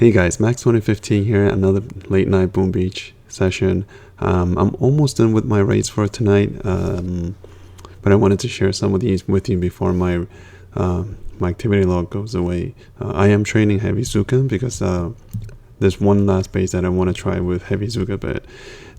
Hey guys, Max 2015 here, another late night Boom Beach session. I'm almost done with my raids for tonight, but I wanted to share some of these with you before my activity log goes away. I am training Heavy Zuka because there's one last base that I want to try with Heavy Zuka, but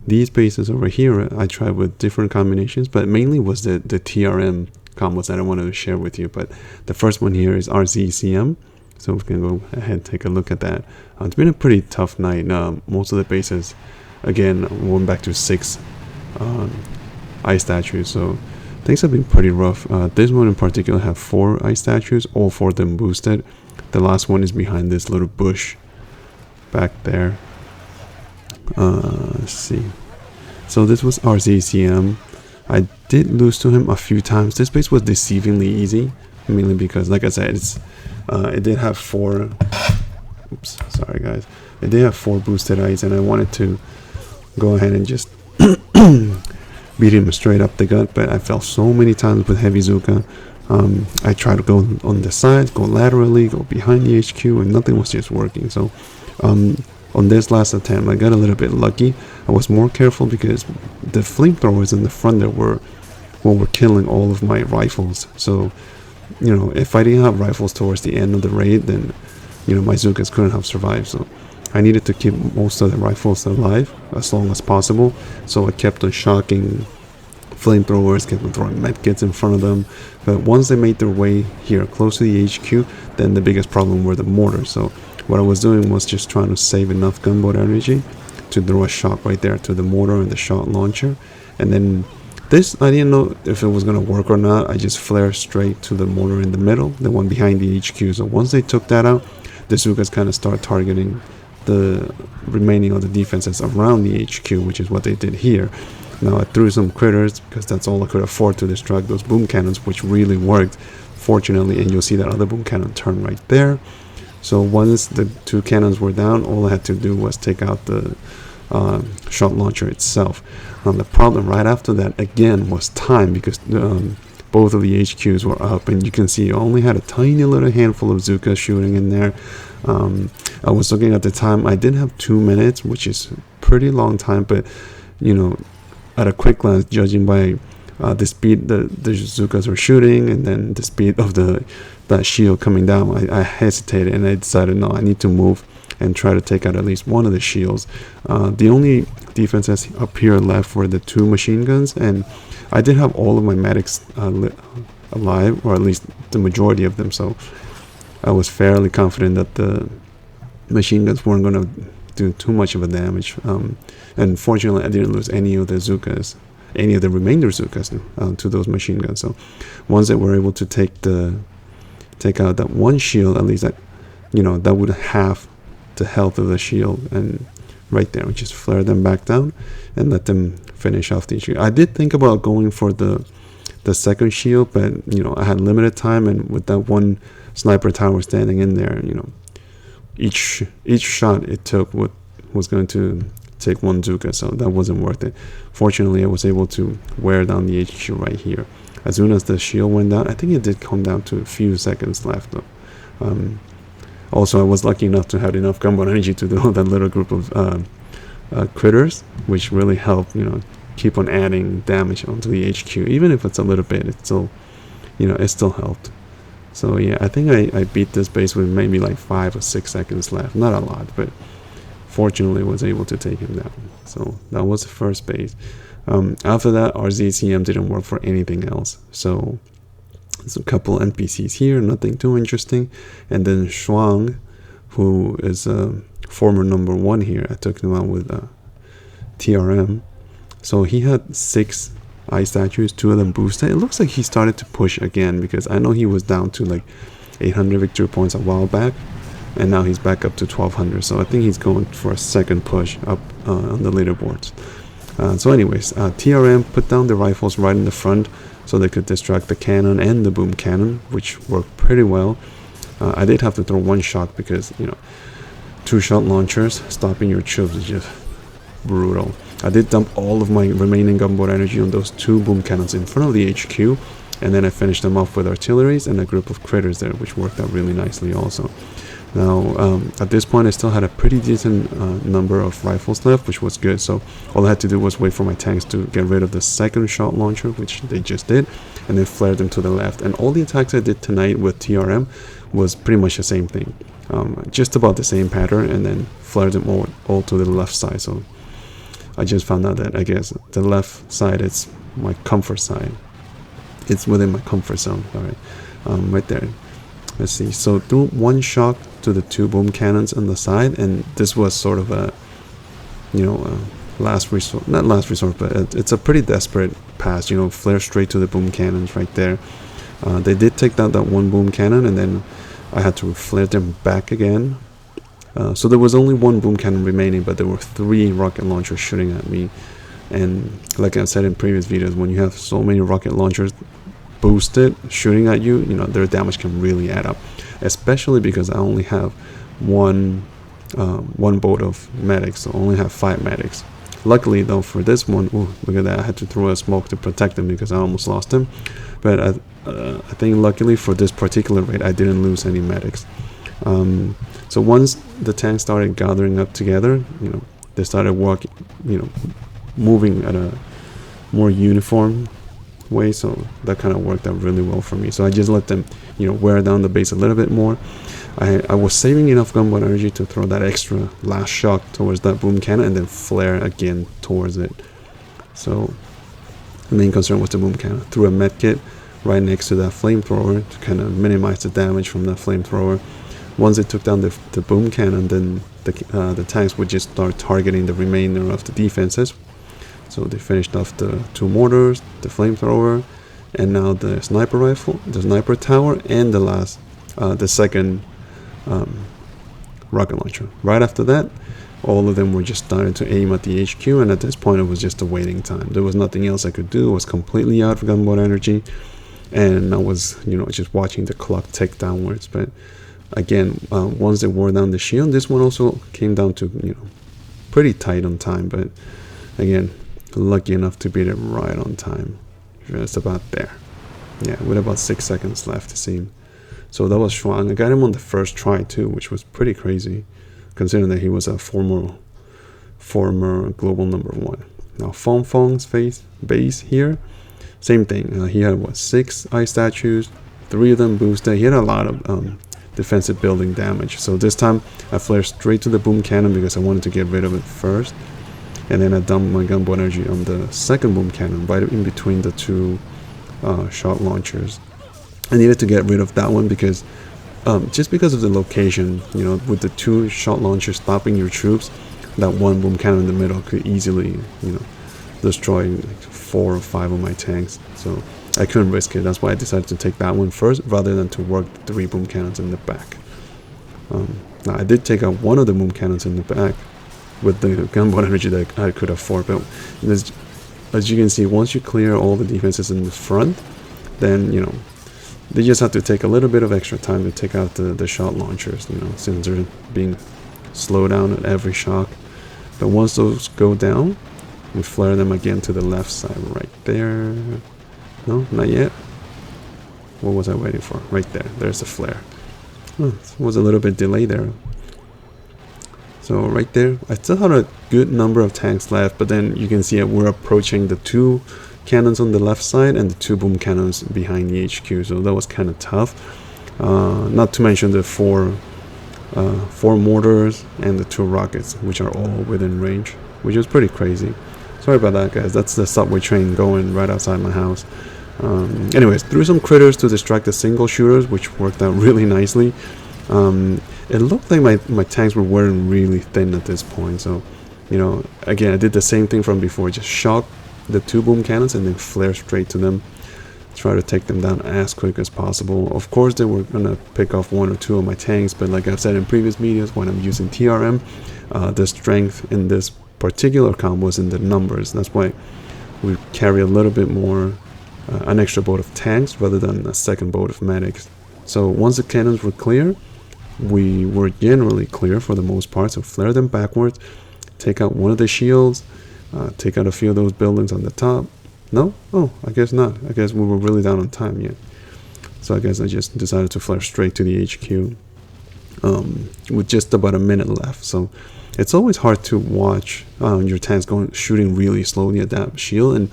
these bases over here I tried with different combinations, but mainly was the TRM combos that I wanted to share with you. But the first one here is RZCM. So we can go ahead and take a look at that. It's been a pretty tough night. Most of the bases, again, went back to 6 ice statues. So things have been pretty rough. This one in particular have 4 ice statues, all 4 of them boosted. The last one is behind this little bush back there. Let's see. So this was RZCM. I did lose to him a few times. This base was deceivingly easy, mainly because, like I said, it did have 4. Oops, sorry guys. It did have 4 boosted ice, and I wanted to go ahead and just beat him straight up the gut. But I fell so many times with Heavy Zuka. I tried to go on the sides, go laterally, go behind the HQ, and nothing was just working. So on this last attempt, I got a little bit lucky. I was more careful because the flamethrowers in the front there were killing all of my rifles. So, you know, if I didn't have rifles towards the end of the raid, then, you know, my Zukas couldn't have survived. So I needed to keep most of the rifles alive as long as possible. So I kept on shocking flamethrowers, kept on throwing medkits in front of them. But once they made their way here close to the HQ, then the biggest problem were the mortars. So what I was doing was just trying to save enough gunboat energy to throw a shot right there to the mortar and the shot launcher. And then this, I didn't know if it was going to work or not. I just flared straight to the mortar in the middle, the one behind the HQ. So once they took that out, the Zukas kind of start targeting the remaining of the defenses around the HQ, which is what they did here. Now I threw some critters because that's all I could afford to distract those boom cannons, which really worked, fortunately. And you'll see that other boom cannon turn right there. So once the 2 cannons were down, all I had to do was take out the shot launcher itself. The problem right after that again was time, because both of the HQs were up, and you can see I only had a tiny little handful of Zuka shooting in there. I was looking at the time. I did have 2 minutes, which is pretty long time, but you know, at a quick glance, judging by the speed the Zukas were shooting and then the speed of that shield coming down, I hesitated and I decided, no, I need to move and try to take out at least one of the shields. The only defenses up here left were the 2 machine guns, and I did have all of my medics alive, or at least the majority of them, so I was fairly confident that the machine guns weren't going to do too much of a damage. And fortunately I didn't lose any of the Zukas, any of the remainder Zukas to those machine guns. So once they were able to take out that one shield, at least that, you know, that would have the health of the shield, and right there we just flare them back down and let them finish off the shield. I did think about going for the second shield, but you know, I had limited time, and with that one sniper tower standing in there, you know, each shot it took was going to take 1 Zuka, so that wasn't worth it. Fortunately, I was able to wear down the HQ right here. As soon as the shield went down, I think it did come down to a few seconds left though. Also, I was lucky enough to have enough gunboat energy to do that little group of critters, which really helped, you know, keep on adding damage onto the HQ. Even if it's a little bit, it still, you know, it still helped. So yeah, I think I beat this base with maybe like 5 or 6 seconds left. Not a lot, but fortunately was able to take him down. So that was the first base. After that, RZCM didn't work for anything else. So there's a couple NPCs here, nothing too interesting. And then Shuang, who is a former number 1 here, I took him out with TRM. So he had 6 ice statues, 2 of them boosted. It looks like he started to push again, because I know he was down to like 800 victory points a while back, and now he's back up to 1200. So I think he's going for a second push up on the leaderboards. So anyways, TRM put down the rifles right in the front so they could distract the cannon and the boom cannon, which worked pretty well. I did have to throw 1 shot because, you know, 2 shot launchers stopping your troops is just brutal. I did dump all of my remaining gunboat energy on those 2 boom cannons in front of the HQ, and then I finished them off with artilleries and a group of critters there, which worked out really nicely also. Now, at this point, I still had a pretty decent number of rifles left, which was good. So all I had to do was wait for my tanks to get rid of the second shot launcher, which they just did, and then flare them to the left. And all the attacks I did tonight with TRM was pretty much the same thing, just about the same pattern, and then flare them all to the left side. So I just found out that I guess the left side is my comfort side. It's within my comfort zone. All right, right there. Let's see. So do one shock to the two boom cannons on the side, and this was sort of a, last resort. Not last resort, but it's a pretty desperate pass. Flare straight to the boom cannons right there. They did take down that one boom cannon, and then I had to flare them back again. So there was only one boom cannon remaining, but there were 3 rocket launchers shooting at me. And like I said in previous videos, when you have so many rocket launchers boosted shooting at you, their damage can really add up, especially because I only have one boat of medics, so I only have 5 medics. Luckily though, for this one, look at that, I had to throw a smoke to protect him because I almost lost him. But I think luckily for this particular raid, I didn't lose any medics. So once the tanks started gathering up together, they started moving at a more uniform way, so that kind of worked out really well for me. So I just let them wear down the base a little bit more. I was saving enough gunboat energy to throw that extra last shock towards that boom cannon and then flare again towards it. So the main concern was the boom cannon. Threw a medkit right next to that flamethrower to kind of minimize the damage from that flamethrower. Once it took down the boom cannon, then the tanks would just start targeting the remainder of the defenses. So they finished off the 2 mortars, the flamethrower, and now the sniper rifle, the sniper tower, and the second rocket launcher. Right after that, all of them were just starting to aim at the HQ, and at this point it was just a waiting time. There was nothing else I could do. I was completely out of gunboat energy, and I was just watching the clock tick downwards. But again, once they wore down the shield, this one also came down to pretty tight on time, but again, lucky enough to beat it right on time, just about there. Yeah, with about 6 seconds left to see him. So that was Schwang. I got him on the first try too, which was pretty crazy, considering that he was a former global #1. Now Fong Fong's base here, same thing. He had 6 ice statues, 3 of them boosted. He had a lot of defensive building damage. So this time I flared straight to the boom cannon because I wanted to get rid of it first. And then I dumped my gunboat energy on the second boom cannon right in between the 2 shot launchers. I needed to get rid of that one because just because of the location, with the 2 shot launchers stopping your troops, that one boom cannon in the middle could easily, destroy 4 or 5 of my tanks. So I couldn't risk it. That's why I decided to take that one first rather than to work the 3 boom cannons in the back. Now I did take out one of the boom cannons in the back with the gunboat energy that I could afford, but as you can see, once you clear all the defenses in the front, then they just have to take a little bit of extra time to take out the shot launchers, since they're being slowed down at every shock. But once those go down, we flare them again to the left side right there. No, not yet. What was I waiting for? Right there. There's the flare. It was a little bit delayed there. So right there, I still had a good number of tanks left, but then you can see that we're approaching the 2 cannons on the left side and the 2 boom cannons behind the HQ. So that was kind of tough. Not to mention the 4 mortars and the 2 rockets, which are all within range, which is pretty crazy. Sorry about that, guys. That's the subway train going right outside my house. Anyways, threw some critters to distract the single shooters, which worked out really nicely. It looked like my tanks were wearing really thin at this point. So, again, I did the same thing from before. Just shock the 2 boom cannons and then flare straight to them. Try to take them down as quick as possible. Of course, they were going to pick off 1 or 2 of my tanks, but like I've said in previous videos, when I'm using TRM, the strength in this particular combo is in the numbers. That's why we carry a little bit more, an extra boat of tanks rather than a second boat of medics. So once the cannons were clear, we were generally clear for the most part. So flare them backwards, take out one of the shields, take out a few of those buildings on the top. No? Oh, I guess not. I guess we were really down on time yet. So I guess I just decided to flare straight to the HQ. with just about a minute left. So it's always hard to watch your tanks shooting really slowly at that shield, and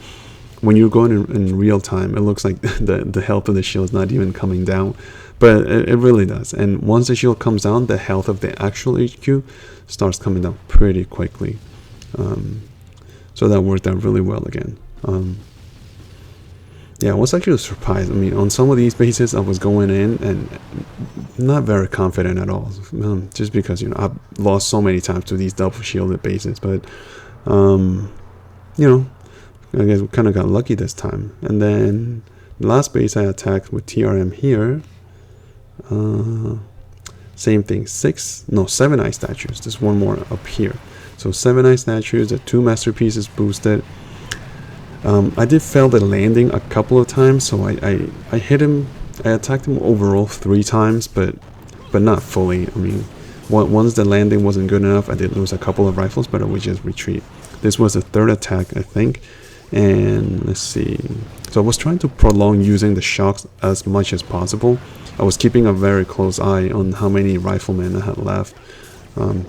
when you're going in real time, it looks like the health of the shield is not even coming down, but it really does. And once the shield comes down, the health of the actual HQ starts coming down pretty quickly. So that worked out really well again. Yeah, I was actually surprised. I mean, on some of these bases, I was going in and not very confident at all. Just because, I've lost so many times to these double shielded bases. But, I guess we kind of got lucky this time. And then the last base I attacked with TRM here. Same thing. 7 ice statues. There's one more up here. So 7 ice statues, the 2 masterpieces boosted. I did fail the landing a couple of times, so I hit him. I attacked him overall 3 times, but not fully. I mean, once the landing wasn't good enough, I did lose a couple of rifles, but I would just retreat. This was the 3rd attack, I think. And let's see. So I was trying to prolong using the shocks as much as possible. I was keeping a very close eye on how many riflemen I had left,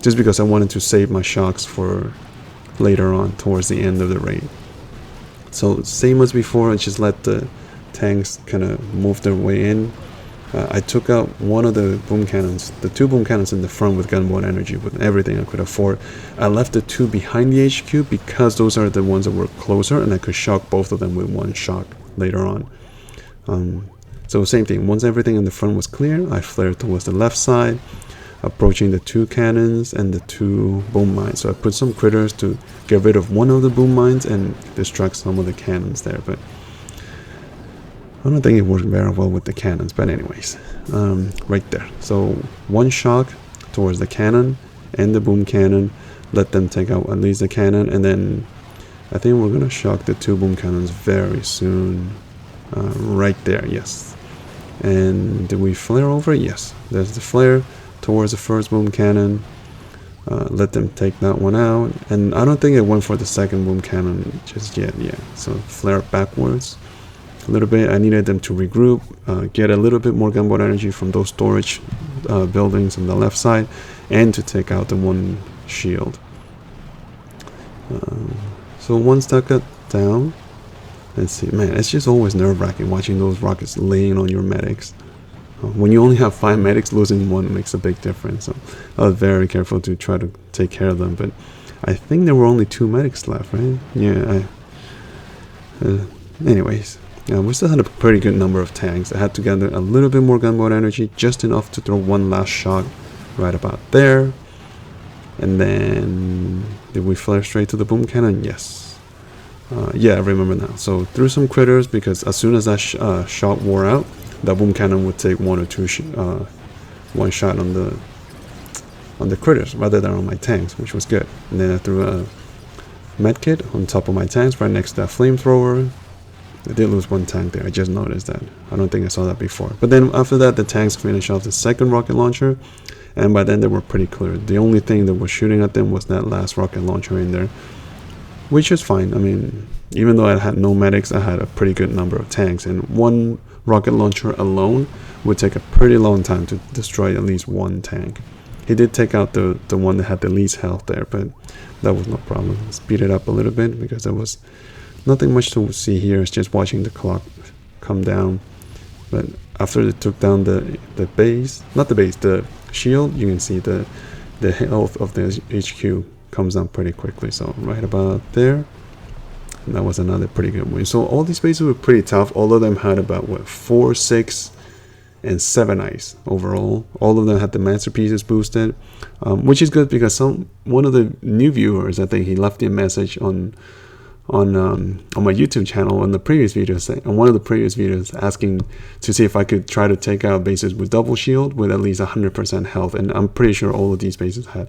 just because I wanted to save my shocks for later on towards the end of the raid. So same as before, I just let the tanks kind of move their way in. I took out one of the boom cannons, the 2 boom cannons in the front with gunboat energy, with everything I could afford. I left the 2 behind the HQ because those are the ones that were closer, and I could shock both of them with 1 shock later on. So same thing, once everything in the front was clear, I flared towards the left side, approaching the 2 cannons and the 2 boom mines. So I put some critters to get rid of one of the boom mines and distract some of the cannons there, but I don't think it worked very well with the cannons. But anyways, right there. So 1 shock towards the cannon and the boom cannon, let them take out at least the cannon, and then I think we're gonna shock the 2 boom cannons very soon. Right there, yes. And did we flare over? Yes, there's the flare towards the 1st boom cannon. Let them take that one out, and I don't think it went for the 2nd boom cannon just yet. Yeah, so flare backwards a little bit. I needed them to regroup, get a little bit more gunboat energy from those storage buildings on the left side, and to take out the 1 shield. So once that got down, let's see, man, it's just always nerve-wracking watching those rockets laying on your medics. When you only have 5 medics, losing 1 makes a big difference. So I was very careful to try to take care of them. But I think there were only 2 medics left, right? Yeah. Anyways, we still had a pretty good number of tanks. I had to gather a little bit more gunboat energy, just enough to throw 1 last shot right about there. And then, did we flare straight to the boom cannon? Yes. Yeah, I remember now. So threw some critters, because as soon as that shot wore out, that boom cannon would take 1 or 2 1 shot on the critters rather than on my tanks, which was good. And then I threw a medkit on top of my tanks right next to that flamethrower. I did lose 1 tank there. I just noticed that. I don't think I saw that before. But then after that, the tanks finished off the 2nd rocket launcher, and by then they were pretty clear. The only thing that was shooting at them was that last rocket launcher in there, which is fine. I mean, even though I had no medics, I had a pretty good number of tanks, and 1 rocket launcher alone would take a pretty long time to destroy at least 1 tank. He did take out the one that had the least health there, but that was no problem. Speed it up a little bit because there was nothing much to see here. It's just watching the clock come down. But after it took down the base, not the base, the shield, you can see the health of the HQ comes down pretty quickly. So right about there. And that was another pretty good win. So all these bases were pretty tough. All of them had about 4, 6, and 7 ice overall. All of them had the masterpieces boosted, which is good because one of the new viewers, I think he left me a message on my YouTube channel on the previous videos, on one of the previous videos, asking to see if I could try to take out bases with double shield with at least 100% health. And I'm pretty sure all of these bases had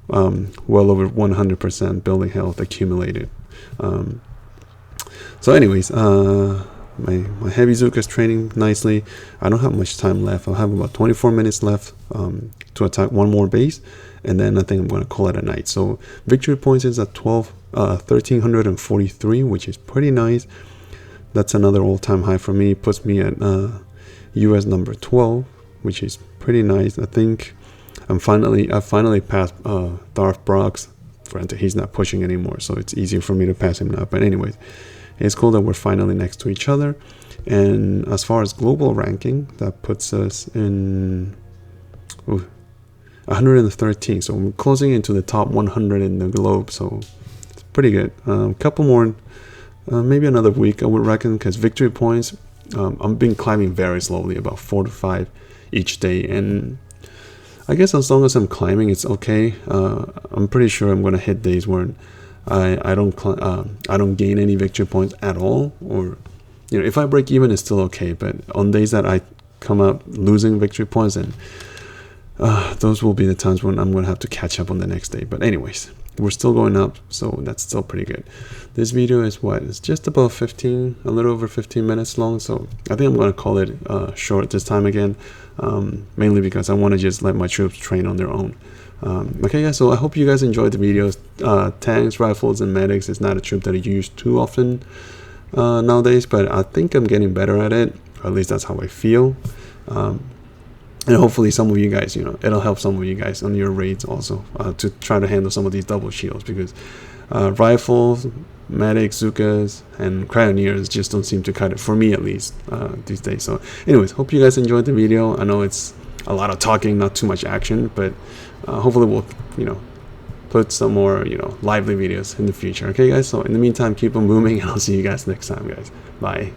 well over 100% building health accumulated. So anyways, my heavy Zook is training nicely. I don't have much time left. I'll have about 24 minutes left to attack 1 more base, and then I think I'm going to call it a night. So victory points is at 1,343, which is pretty nice. That's another all-time high for me. Puts me at US number 12, which is pretty nice. I think I finally passed Darth Brox. Granted, he's not pushing anymore, so it's easier for me to pass him now. But anyways, it's cool that we're finally next to each other. And as far as global ranking, that puts us in 113. So we're closing into the top 100 in the globe. So it's pretty good. A couple more, maybe another week, I would reckon, because victory points, I've been climbing very slowly, about 4 to 5 each day. And I guess as long as I'm climbing, it's okay. I'm pretty sure I'm gonna hit days where I don't gain any victory points at all, or if I break even, it's still okay. But on days that I come up losing victory points, and those will be the times when I'm gonna have to catch up on the next day. But anyways, we're still going up, so that's still pretty good. This video is it's just about a little over 15 minutes long, so I think I'm gonna call it short this time again, mainly because I want to just let my troops train on their own. Okay guys, so I hope you guys enjoyed the videos. Tanks, rifles, and medics is not a troop that I use too often nowadays, but I think I'm getting better at it, or at least that's how I feel. And hopefully some of you guys, it'll help some of you guys on your raids also, to try to handle some of these double shields, because rifles, medics, Zukas, and cryoneers just don't seem to cut it, for me at least, these days. So anyways, hope you guys enjoyed the video. I know it's a lot of talking, not too much action, but hopefully we'll put some more lively videos in the future. Okay guys, so in the meantime, keep on booming, and I'll see you guys next time, guys. Bye.